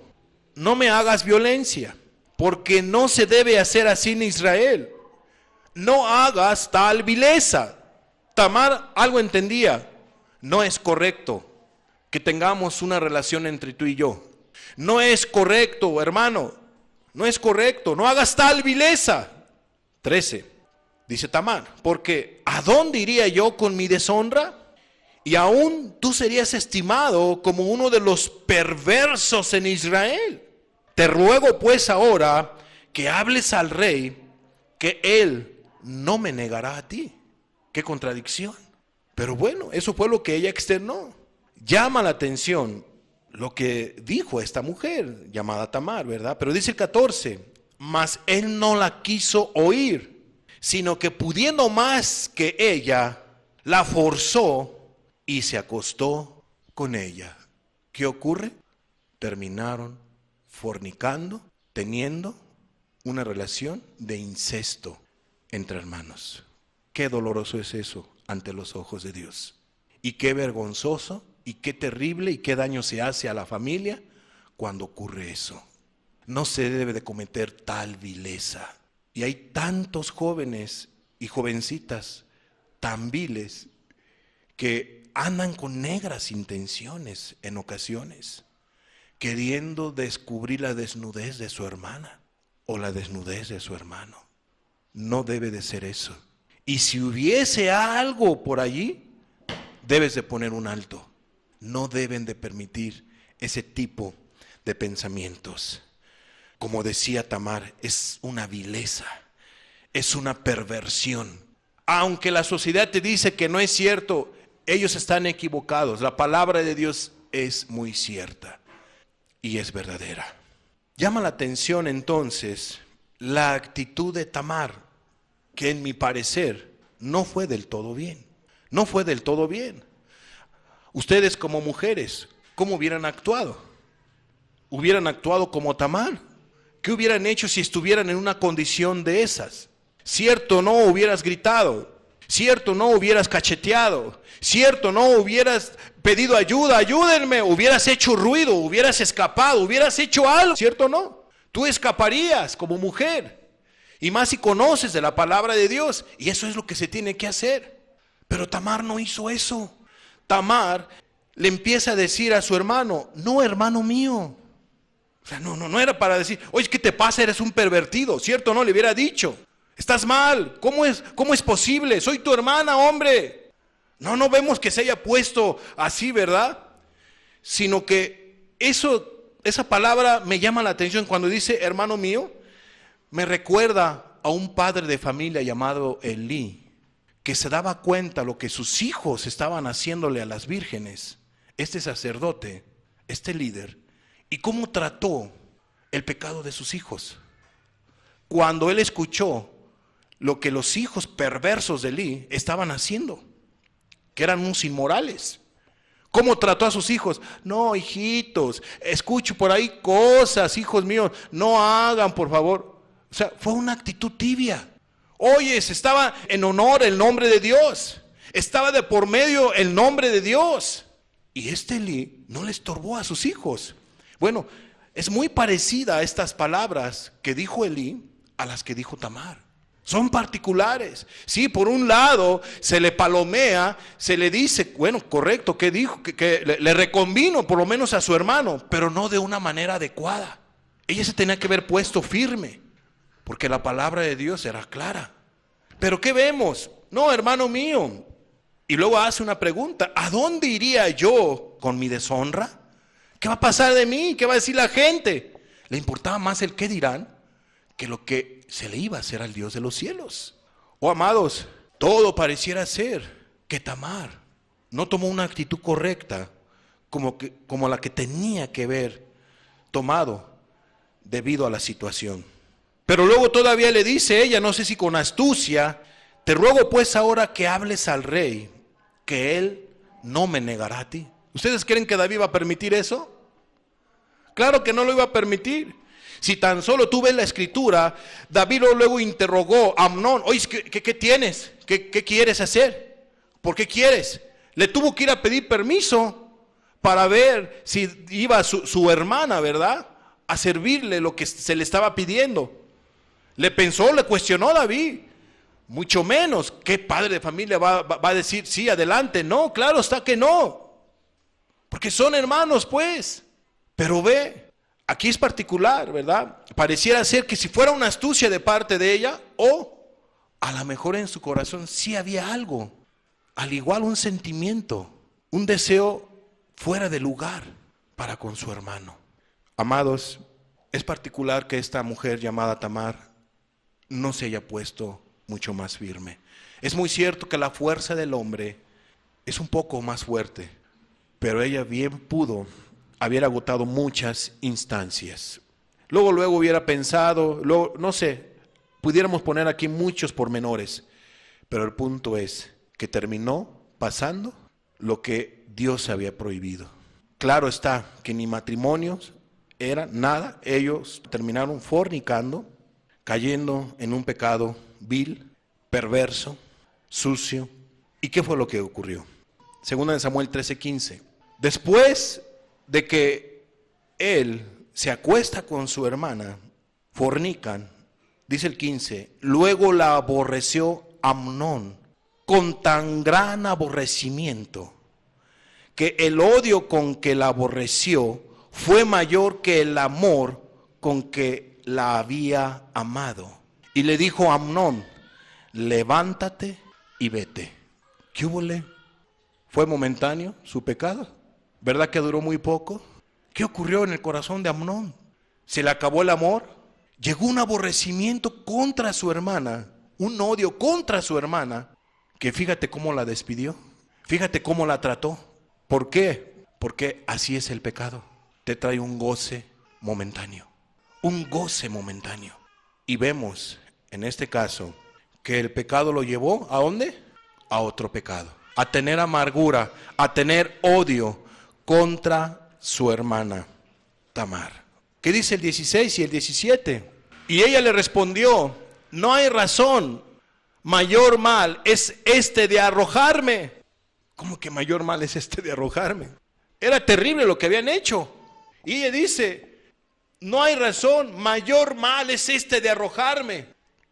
no me hagas violencia, porque no se debe hacer así en Israel. No hagas tal vileza. Tamar algo entendía. No es correcto que tengamos una relación entre tú y yo. No es correcto, hermano. No es correcto. No hagas tal vileza. 13. Dice Tamar: porque ¿a dónde iría yo con mi deshonra? Y aún tú serías estimado como uno de los perversos en Israel. Te ruego pues ahora que hables al rey, que él no me negará a ti. Qué contradicción. Pero bueno, eso fue lo que ella externó. Llama la atención lo que dijo esta mujer llamada Tamar, ¿verdad? Pero dice el 14: mas él no la quiso oír, sino que pudiendo más que ella, la forzó y se acostó con ella. ¿Qué ocurre? Terminaron fornicando, teniendo una relación de incesto entre hermanos. Qué doloroso es eso ante los ojos de Dios. Y qué vergonzoso, y qué terrible, y qué daño se hace a la familia cuando ocurre eso. No se debe de cometer tal vileza. Y hay tantos jóvenes y jovencitas tan viles que andan con negras intenciones en ocasiones, queriendo descubrir la desnudez de su hermana o la desnudez de su hermano. No debe de ser eso. Y si hubiese algo por allí, debes de poner un alto. No deben de permitir ese tipo de pensamientos. Como decía Tamar, es una vileza, es una perversión. Aunque la sociedad te dice que no es cierto, ellos están equivocados. La palabra de Dios es muy cierta y es verdadera. Llama la atención entonces la actitud de Tamar, que en mi parecer no fue del todo bien. No fue del todo bien. Ustedes como mujeres, ¿cómo hubieran actuado? ¿Hubieran actuado como Tamar? ¿Qué hubieran hecho si estuvieran en una condición de esas? Cierto, no hubieras gritado. Cierto, no hubieras cacheteado. Cierto, no hubieras pedido ayuda, ayúdenme. Hubieras hecho ruido, hubieras escapado, hubieras hecho algo. Cierto, no. Tú escaparías como mujer. Y más si conoces de la palabra de Dios. Y eso es lo que se tiene que hacer. Pero Tamar no hizo eso. Tamar le empieza a decir a su hermano: no, hermano mío. O sea, no era para decir: oye, ¿qué te pasa? Eres un pervertido. Cierto, no, le hubiera dicho: estás mal, ¿cómo es posible? Soy tu hermana, hombre. No vemos que se haya puesto así, ¿verdad? Sino que esa palabra me llama la atención cuando dice hermano mío, me recuerda a un padre de familia llamado Elí, que se daba cuenta lo que sus hijos estaban haciéndole a las vírgenes, este sacerdote, este líder, y cómo trató el pecado de sus hijos. Cuando él escuchó lo que los hijos perversos de Elí estaban haciendo, que eran unos inmorales. ¿Cómo trató a sus hijos? No, hijitos, escucho por ahí cosas, hijos míos, no hagan, por favor. O sea, fue una actitud tibia. Oye, estaba en honor el nombre de Dios. Estaba de por medio el nombre de Dios. Y Elí no le estorbó a sus hijos. Bueno, es muy parecida a estas palabras que dijo Elí a las que dijo Tamar. Son particulares. Sí, por un lado se le palomea, se le dice, bueno, correcto, ¿qué dijo? Que le reconvino por lo menos a su hermano, pero no de una manera adecuada. Ella se tenía que haber puesto firme, porque la palabra de Dios era clara. Pero ¿qué vemos? No, hermano mío. Y luego hace una pregunta, ¿a dónde iría yo con mi deshonra? ¿Qué va a pasar de mí? ¿Qué va a decir la gente? Le importaba más el qué dirán que lo que se le iba a hacer al Dios de los cielos. Oh, amados, todo pareciera ser que Tamar no tomó una actitud correcta como la que tenía que haber tomado debido a la situación. Pero luego todavía le dice ella, no sé si con astucia, te ruego pues ahora que hables al rey, que él no me negará a ti. ¿Ustedes creen que David va a permitir eso? Claro que no lo iba a permitir. Si tan solo tú ves la escritura, David luego interrogó a Amnón, oye, ¿qué tienes? ¿Qué quieres hacer? ¿Por qué quieres? Le tuvo que ir a pedir permiso para ver si iba su hermana, ¿verdad?, a servirle lo que se le estaba pidiendo. Le cuestionó a David, mucho menos, ¿qué padre de familia va a decir, sí, adelante? No, claro está que no, porque son hermanos pues, pero ve. Aquí es particular, ¿verdad? Pareciera ser que si fuera una astucia de parte de ella, o a lo mejor en su corazón sí había algo, al igual un sentimiento, un deseo fuera de lugar para con su hermano. Amados, es particular que esta mujer llamada Tamar no se haya puesto mucho más firme. Es muy cierto que la fuerza del hombre es un poco más fuerte, pero ella bien pudo haber agotado muchas instancias. Luego hubiera pensado, no sé, pudiéramos poner aquí muchos pormenores, pero el punto es que terminó pasando lo que Dios había prohibido. Claro está que ni matrimonios era nada, ellos terminaron fornicando, cayendo en un pecado vil, perverso, sucio. ¿Y qué fue lo que ocurrió? Segunda de Samuel 13:15. Después de que él se acuesta con su hermana, fornican, dice el 15, luego la aborreció Amnón con tan gran aborrecimiento que el odio con que la aborreció fue mayor que el amor con que la había amado. Y le dijo a Amnón, levántate y vete. ¿Qué húbole? ¿Fue momentáneo su pecado? ¿Verdad que duró muy poco? ¿Qué ocurrió en el corazón de Amnón? ¿Se le acabó el amor? Llegó un aborrecimiento contra su hermana, un odio contra su hermana, que fíjate cómo la despidió, fíjate cómo la trató. ¿Por qué? Porque así es el pecado. Te trae un goce momentáneo, un goce momentáneo. Y vemos, en este caso, que el pecado lo llevó ¿a dónde? A otro pecado, a tener amargura, a tener odio contra su hermana Tamar. ¿Qué dice el 16 y el 17? Y ella le respondió, no hay razón, mayor mal es este de arrojarme. ¿Cómo que mayor mal es este de arrojarme? Era terrible lo que habían hecho. Y ella dice, no hay razón, mayor mal es este de arrojarme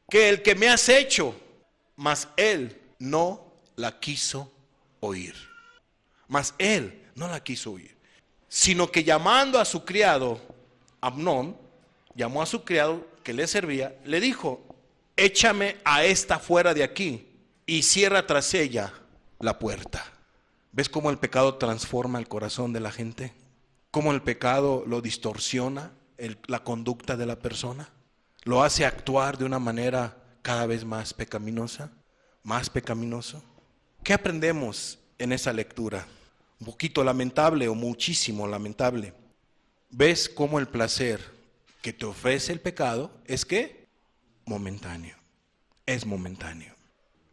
que el que me has hecho. Mas él no la quiso oír. Mas él no la quiso oír, sino que llamando a su criado, Amnón, llamó a su criado que le servía, le dijo, échame a esta fuera de aquí y cierra tras ella la puerta. ¿Ves cómo el pecado transforma el corazón de la gente? ¿Cómo el pecado lo distorsiona la conducta de la persona? ¿Lo hace actuar de una manera cada vez más pecaminosa? ¿Más pecaminoso? ¿Qué aprendemos en esa lectura? Un poquito lamentable o muchísimo lamentable. ¿Ves cómo el placer que te ofrece el pecado es qué? Momentáneo. Es momentáneo.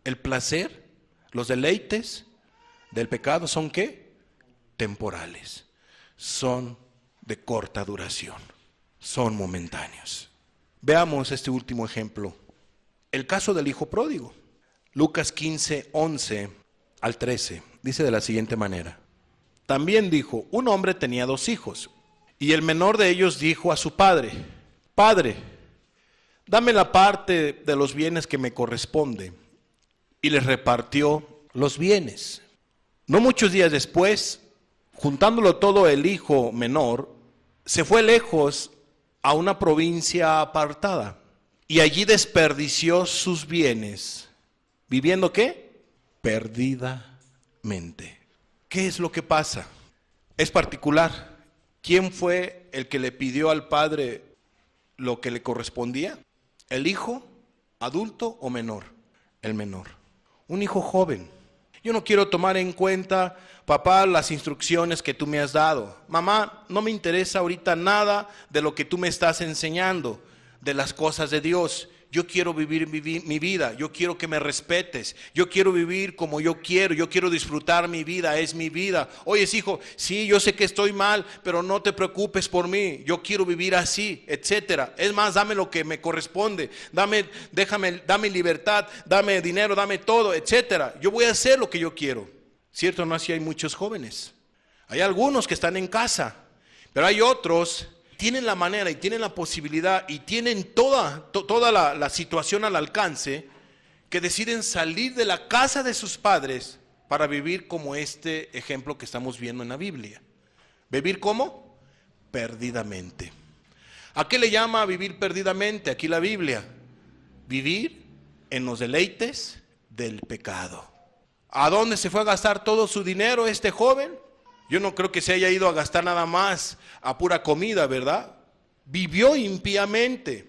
El placer, los deleites del pecado son ¿qué? Temporales. Son de corta duración. Son momentáneos. Veamos este último ejemplo. El caso del hijo pródigo. Lucas 15, 11 al 13. Dice de la siguiente manera. También dijo, un hombre tenía 2 hijos. Y el menor de ellos dijo a su padre, Padre, dame la parte de los bienes que me corresponde. Y les repartió los bienes. No muchos días después, juntándolo todo, el hijo menor se fue lejos a una provincia apartada. Y allí desperdició sus bienes. ¿Viviendo qué? Perdidamente. ¿Qué es lo que pasa? Es particular. ¿Quién fue el que le pidió al padre lo que le correspondía? ¿El hijo, adulto o menor? El menor. Un hijo joven. Yo no quiero tomar en cuenta, papá, las instrucciones que tú me has dado. Mamá, no me interesa ahorita nada de lo que tú me estás enseñando, de las cosas de Dios. Yo quiero vivir mi vida, yo quiero que me respetes, yo quiero vivir como yo quiero disfrutar mi vida, es mi vida. Oye, hijo, sí, yo sé que estoy mal, pero no te preocupes por mí, yo quiero vivir así, etcétera. Es más, dame lo que me corresponde, dame libertad, dame dinero, dame todo, etcétera. Yo voy a hacer lo que yo quiero. Cierto, no así hay muchos jóvenes. Hay algunos que están en casa, pero hay otros tienen la manera y tienen la posibilidad y tienen toda la situación al alcance, que deciden salir de la casa de sus padres para vivir como este ejemplo que estamos viendo en la Biblia. ¿Vivir cómo? Perdidamente. ¿A qué le llama vivir perdidamente aquí la Biblia? Vivir en los deleites del pecado. ¿A dónde se fue a gastar todo su dinero este joven? Yo no creo que se haya ido a gastar nada más a pura comida, ¿verdad? Vivió impíamente,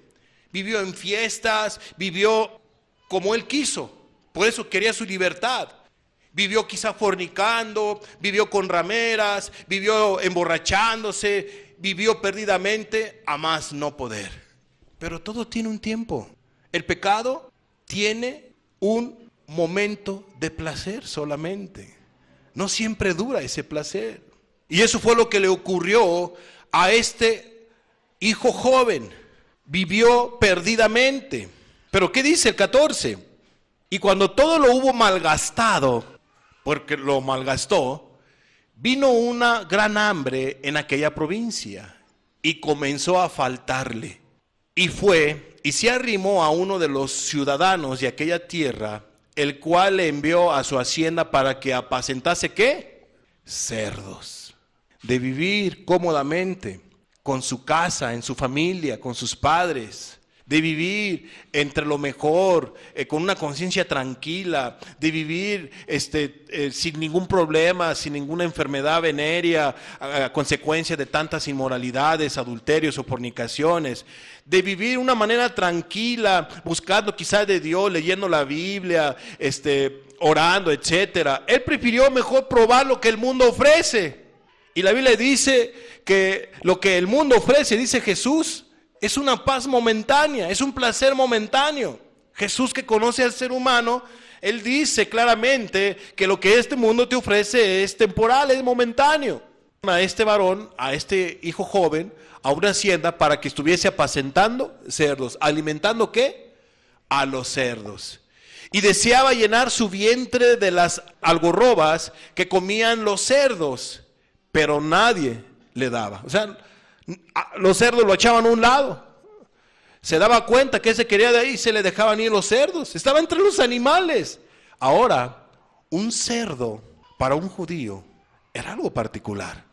vivió en fiestas, vivió como él quiso, por eso quería su libertad. Vivió quizá fornicando, vivió con rameras, vivió emborrachándose, vivió perdidamente a más no poder. Pero todo tiene un tiempo. El pecado tiene un momento de placer solamente. No siempre dura ese placer. Y eso fue lo que le ocurrió a este hijo joven. Vivió perdidamente. Pero ¿qué dice el 14? Y cuando todo lo hubo malgastado, porque lo malgastó, vino una gran hambre en aquella provincia y comenzó a faltarle. Y fue y se arrimó a uno de los ciudadanos de aquella tierra, el cual le envió a su hacienda para que apacentase ¿qué? Cerdos. De vivir cómodamente, con su casa, en su familia, con sus padres. De vivir entre lo mejor, con una conciencia tranquila. De vivir sin ningún problema, sin ninguna enfermedad venérea, a consecuencia de tantas inmoralidades, adulterios o fornicaciones. De vivir de una manera tranquila, buscando quizás de Dios, leyendo la Biblia, orando, etcétera. Él prefirió mejor probar lo que el mundo ofrece. Y la Biblia dice que lo que el mundo ofrece, dice Jesús, es una paz momentánea, es un placer momentáneo. Jesús, que conoce al ser humano, Él dice claramente que lo que este mundo te ofrece es temporal, es momentáneo. A este varón, a este hijo joven, a una hacienda para que estuviese apacentando cerdos. ¿Alimentando qué? A los cerdos. Y deseaba llenar su vientre de las algarrobas que comían los cerdos, pero nadie le daba. O sea, los cerdos lo echaban a un lado. Se daba cuenta que él se quería de ahí y se le dejaban ir los cerdos. Estaba entre los animales. Ahora, un cerdo para un judío era algo particular.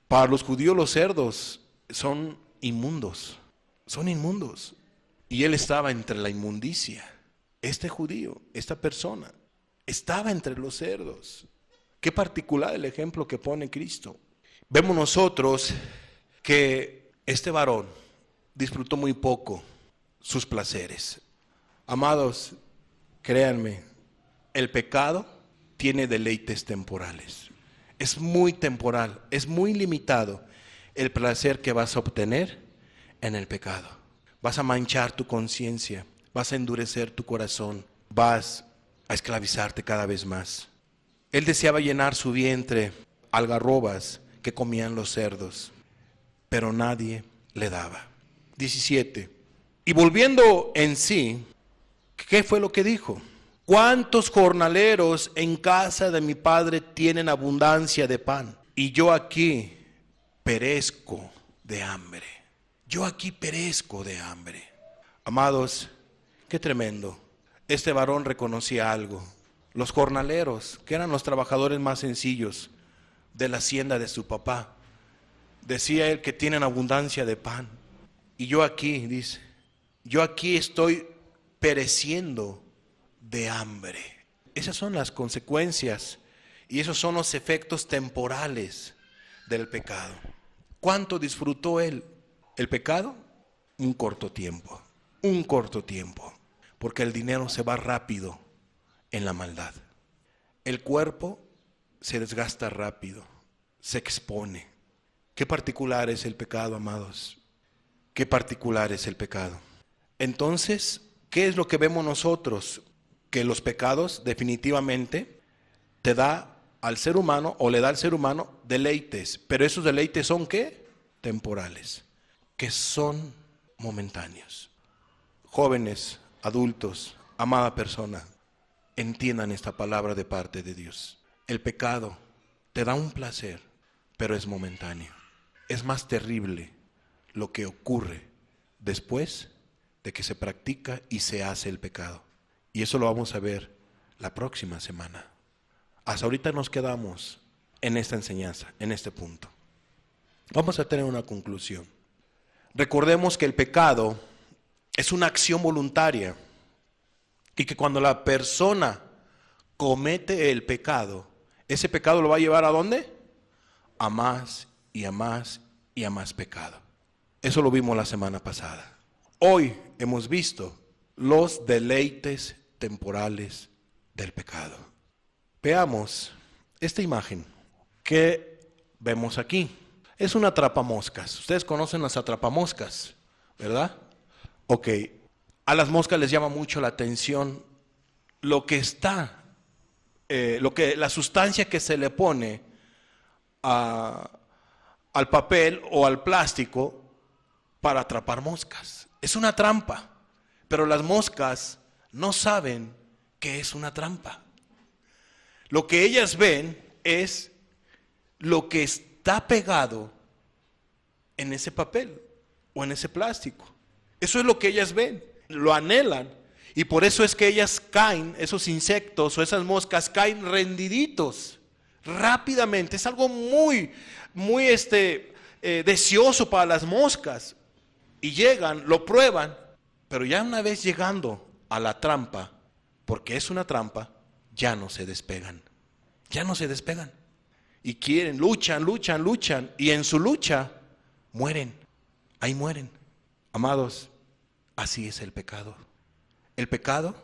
Para los judíos los cerdos son inmundos. Son inmundos. Y él estaba entre la inmundicia. Este judío, esta persona, estaba entre los cerdos. Qué particular el ejemplo que pone Cristo. Vemos nosotros que este varón disfrutó muy poco sus placeres. Amados, créanme, el pecado tiene deleites temporales. Es muy temporal, es muy limitado el placer que vas a obtener en el pecado. Vas a manchar tu conciencia, vas a endurecer tu corazón, vas a esclavizarte cada vez más. Él deseaba llenar su vientre algarrobas que comían los cerdos, pero nadie le daba. 17. Y volviendo en sí, ¿qué fue lo que dijo? ¿Cuántos jornaleros en casa de mi padre tienen abundancia de pan? Y yo aquí perezco de hambre. Yo aquí perezco de hambre. Amados, qué tremendo. Este varón reconocía algo. Los jornaleros, que eran los trabajadores más sencillos de la hacienda de su papá, decía él que tienen abundancia de pan. Y yo aquí, dice, yo aquí estoy pereciendo de hambre. Esas son las consecuencias y esos son los efectos temporales del pecado. ¿Cuánto disfrutó él el pecado? Un corto tiempo, porque el dinero se va rápido en la maldad. El cuerpo se desgasta rápido, se expone. Qué particular es el pecado, amados. Qué particular es el pecado. Entonces, ¿qué es lo que vemos nosotros? Que los pecados definitivamente te da al ser humano o le da al ser humano deleites, pero esos deleites son ¿qué? Temporales, que son momentáneos. Jóvenes, adultos, amada persona, entiendan esta palabra de parte de Dios. El pecado te da un placer, pero es momentáneo. Es más terrible lo que ocurre después de que se practica y se hace el pecado. Y eso lo vamos a ver la próxima semana. Hasta ahorita nos quedamos en esta enseñanza, en este punto. Vamos a tener una conclusión. Recordemos que el pecado es una acción voluntaria y que cuando la persona comete el pecado, ese pecado lo va a llevar ¿a dónde? A más y a más y a más pecado. Eso lo vimos la semana pasada. Hoy hemos visto los deleites temporales del pecado. Veamos esta imagen que vemos aquí. Es una atrapamoscas. Ustedes conocen las atrapamoscas, ¿verdad? Ok. A las moscas les llama mucho la atención la sustancia que se le pone al papel o al plástico para atrapar moscas. Es una trampa, pero las moscas no saben que es una trampa. Lo que ellas ven es lo que está pegado en ese papel o en ese plástico. Eso es lo que ellas ven, lo anhelan. Y por eso es que ellas caen, esos insectos o esas moscas caen rendiditos rápidamente. Es algo muy deseoso para las moscas. Y llegan, lo prueban, pero ya una vez llegando a la trampa, porque es una trampa, ya no se despegan. Ya no se despegan. Y quieren, luchan, y en su lucha mueren. Ahí mueren. Amados, así es el pecado. El pecado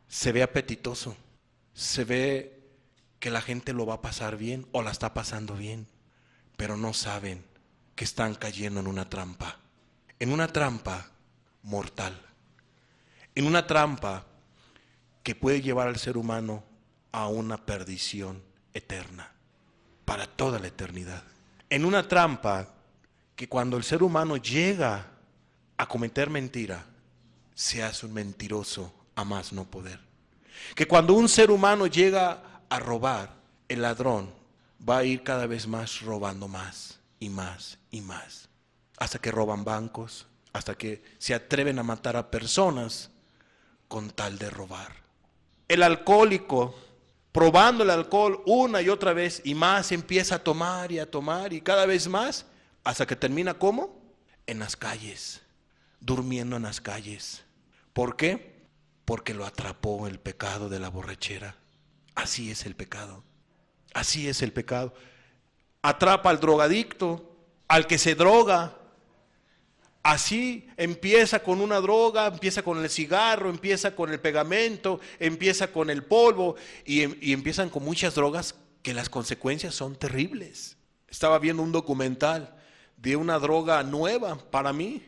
se ve apetitoso, se ve que la gente lo va a pasar bien o la está pasando bien, pero no saben que están cayendo en una trampa mortal, en una trampa que puede llevar al ser humano a una perdición eterna, para toda la eternidad. En una trampa que cuando el ser humano llega a cometer mentira, se hace un mentiroso a más no poder. Que cuando un ser humano llega a robar, el ladrón va a ir cada vez más robando más y más y más, hasta que roban bancos, hasta que se atreven a matar a personas con tal de robar. El alcohólico, probando el alcohol una y otra vez y más, empieza a tomar y cada vez más, hasta que termina ¿cómo? En las calles, durmiendo en las calles. ¿Por qué? Porque lo atrapó el pecado de la borrachera. Así es el pecado. Así es el pecado. Atrapa al drogadicto, al que se droga. Así empieza con una droga, empieza con el cigarro, empieza con el pegamento, empieza con el polvo y empiezan con muchas drogas que las consecuencias son terribles. Estaba viendo un documental de una droga nueva para mí,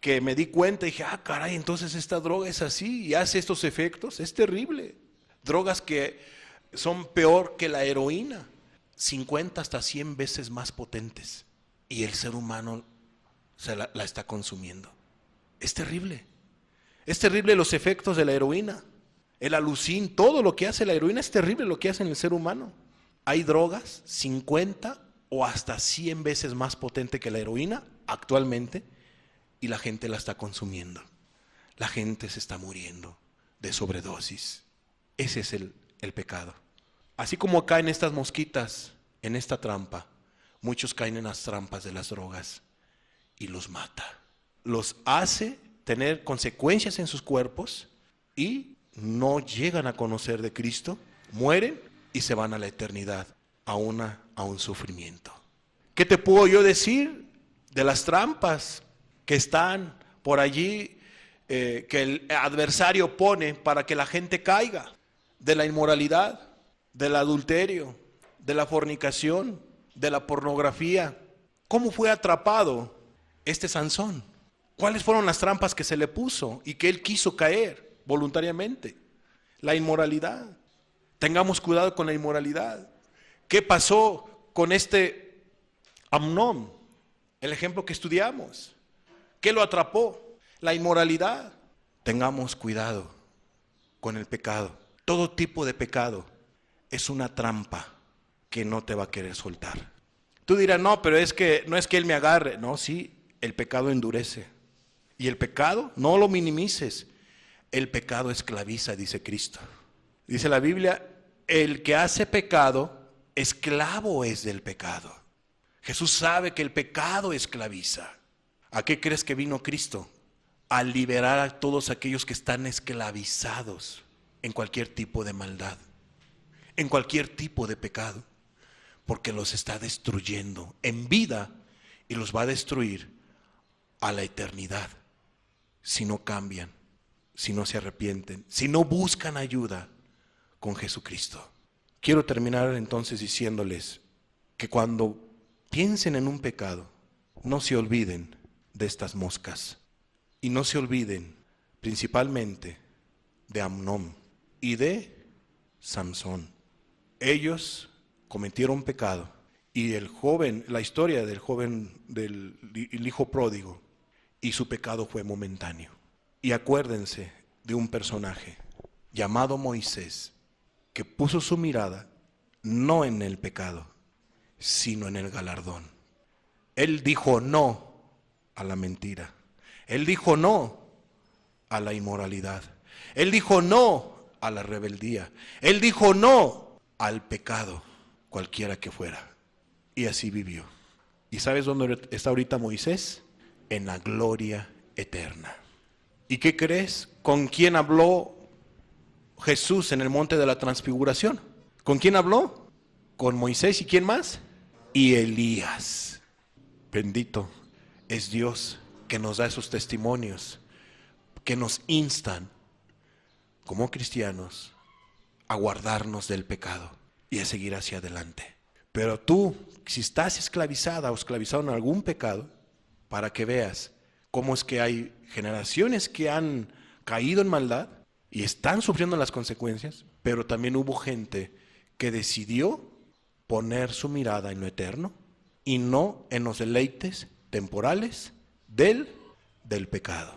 que me di cuenta y dije, caray, entonces esta droga es así y hace estos efectos, es terrible. Drogas que son peor que la heroína, 50 hasta 100 veces más potentes, y el ser humano la está consumiendo. Es terrible los efectos de la heroína, el alucín, todo lo que hace la heroína es terrible lo que hace en el ser humano. Hay drogas 50 o hasta 100 veces más potente que la heroína actualmente, y la gente la está consumiendo. La gente se está muriendo de sobredosis. Ese es el pecado. Así como caen estas mosquitas en esta trampa, muchos caen en las trampas de las drogas y los mata. Los hace tener consecuencias en sus cuerpos y no llegan a conocer de Cristo, mueren y se van a la eternidad, a un sufrimiento. ¿Qué te puedo yo decir de las trampas que están por allí, que el adversario pone para que la gente caiga? De la inmoralidad, del adulterio, de la fornicación, de la pornografía. ¿Cómo fue atrapado este Sansón? ¿Cuáles fueron las trampas que se le puso y que él quiso caer voluntariamente? La inmoralidad. Tengamos cuidado con la inmoralidad. ¿Qué pasó con este Amnón? El ejemplo que estudiamos. ¿Qué lo atrapó? La inmoralidad. Tengamos cuidado con el pecado. Todo tipo de pecado es una trampa que no te va a querer soltar. Tú dirás, no, pero es que no es que él me agarre. No, sí, el pecado endurece. Y el pecado, no lo minimices, el pecado esclaviza, dice Cristo. Dice la Biblia, el que hace pecado, esclavo es del pecado. Jesús sabe que el pecado esclaviza. ¿A qué crees que vino Cristo? A liberar a todos aquellos que están esclavizados en cualquier tipo de maldad, en cualquier tipo de pecado, porque los está destruyendo en vida y los va a destruir a la eternidad si no cambian, si no se arrepienten, si no buscan ayuda con Jesucristo. Quiero terminar entonces diciéndoles que cuando piensen en un pecado, no se olviden de estas moscas y no se olviden principalmente de Amnón y de Samson. Ellos cometieron pecado y el joven, la historia del joven, del hijo pródigo, y su pecado fue momentáneo. Y acuérdense de un personaje llamado Moisés, que puso su mirada no en el pecado, sino en el galardón. Él dijo no a la mentira. Él dijo no a la inmoralidad. Él dijo no a la rebeldía. Él dijo no al pecado, cualquiera que fuera. Y así vivió. ¿Y sabes dónde está ahorita Moisés? En la gloria eterna. ¿Y qué crees? ¿Con quién habló Jesús en el monte de la transfiguración? ¿Con quién habló? Con Moisés. ¿Y quién más? Y Elías. Bendito es Dios que nos da esos testimonios, que nos instan como cristianos a guardarnos del pecado y a seguir hacia adelante. Pero tú, si estás esclavizada o esclavizado en algún pecado, para que veas cómo es que hay generaciones que han caído en maldad y están sufriendo las consecuencias, pero también hubo gente que decidió poner su mirada en lo eterno y no en los deleites temporales del pecado.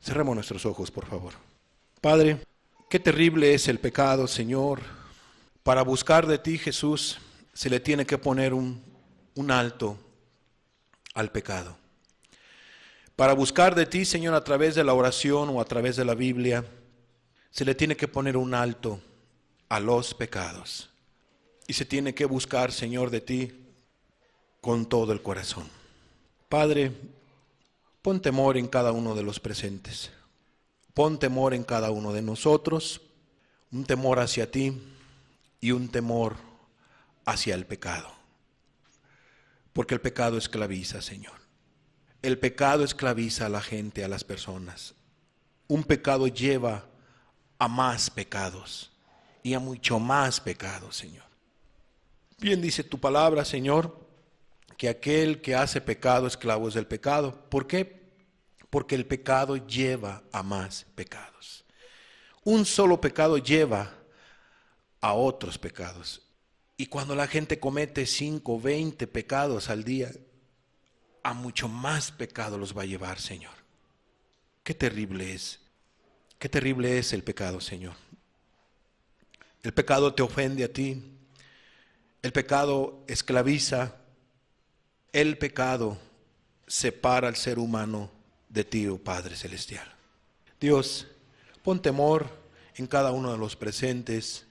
Cerremos nuestros ojos, por favor. Padre, qué terrible es el pecado, Señor. Para buscar de ti, Jesús, se le tiene que poner un alto al pecado. Para buscar de ti, Señor, a través de la oración o a través de la Biblia, se le tiene que poner un alto a los pecados. Y se tiene que buscar, Señor, de ti con todo el corazón. Padre, pon temor en cada uno de los presentes. Pon temor en cada uno de nosotros, un temor hacia ti, y un temor hacia el pecado. Porque el pecado esclaviza, Señor. El pecado esclaviza a la gente, a las personas. Un pecado lleva a más pecados y a mucho más pecados, Señor. Bien dice tu palabra, Señor, que aquel que hace pecado, esclavo es del pecado. ¿Por qué? Porque el pecado lleva a más pecados. Un solo pecado lleva a otros pecados. Y cuando la gente comete 5, 20 pecados al día, a mucho más pecado los va a llevar, Señor. Qué terrible es. Qué terrible es el pecado, Señor. El pecado te ofende a ti. El pecado esclaviza. El pecado separa al ser humano de ti, oh Padre Celestial. Dios, pon temor en cada uno de los presentes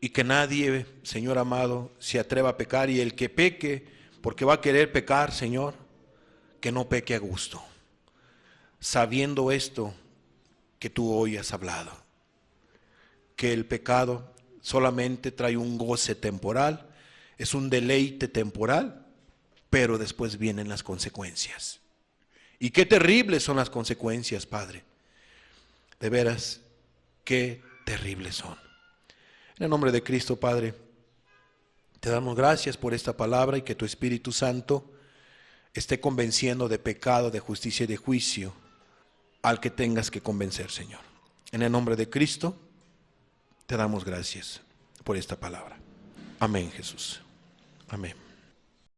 y que nadie, Señor amado, se atreva a pecar, y el que peque porque va a querer pecar, Señor, que no peque a gusto, sabiendo esto que tú hoy has hablado, que el pecado solamente trae un goce temporal, es un deleite temporal, pero después vienen las consecuencias. Y qué terribles son las consecuencias, Padre. De veras, qué terribles son. En el nombre de Cristo, Padre, te damos gracias por esta palabra y que tu Espíritu Santo esté convenciendo de pecado, de justicia y de juicio al que tengas que convencer, Señor. En el nombre de Cristo, te damos gracias por esta palabra. Amén, Jesús. Amén.